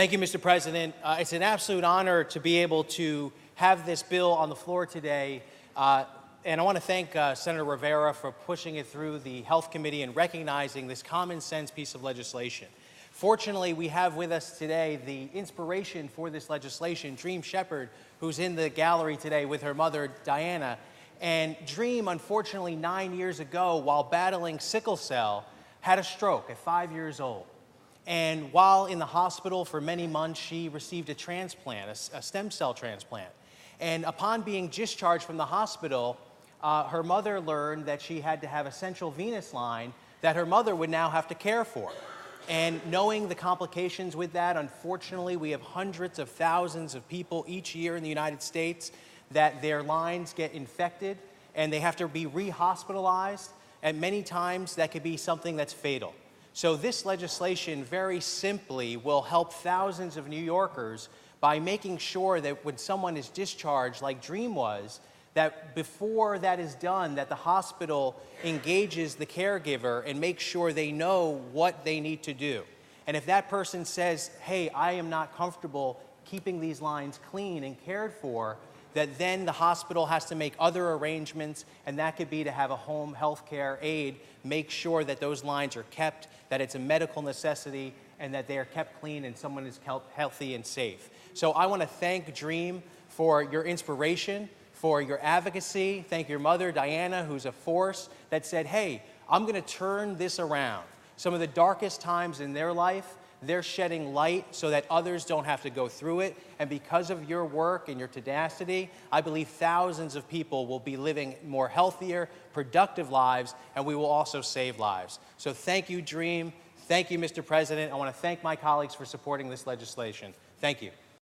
Thank you, Mr. President. It's an absolute honor to be able to have this bill on the floor today. And I want to thank Senator Rivera for pushing it through the Health Committee and recognizing this common sense piece of legislation. Fortunately, we have with us today the inspiration for this legislation, Dream Shepherd, who's in the gallery today with her mother, Diana. And Dream, unfortunately, 9 years ago, while battling sickle cell, had a stroke at 5 years old. And while in the hospital for many months, she received a transplant, a stem cell transplant. And upon being discharged from the hospital, her mother learned that she had to have a Central Venous Line that her mother would now have to care for. And knowing the complications with that, unfortunately, we have hundreds of thousands of people each year in the United States that their lines get infected and they have to be re-hospitalized. And many times that could be something that's fatal. So this legislation very simply will help thousands of New Yorkers by making sure that when someone is discharged, like Dream was, that before that is done, that the hospital engages the caregiver and makes sure they know what they need to do. And if that person says, hey, I am not comfortable keeping these lines clean and cared for, that then the hospital has to make other arrangements, and that could be to have a home health care aide make sure that those lines are kept, that it's a medical necessity, and that they are kept clean and someone is kept healthy and safe. So I want to thank Dream for your inspiration, for your advocacy. Thank your mother, Diana, who's a force that said, hey, I'm going to turn this around. Some of the darkest times in their life, they're shedding light so that others don't have to go through it. And because of your work and your tenacity, I believe thousands of people will be living more healthier, productive lives, and we will also save lives. So thank you, Dream. Thank you, Mr. President. I want to thank my colleagues for supporting this legislation. Thank you.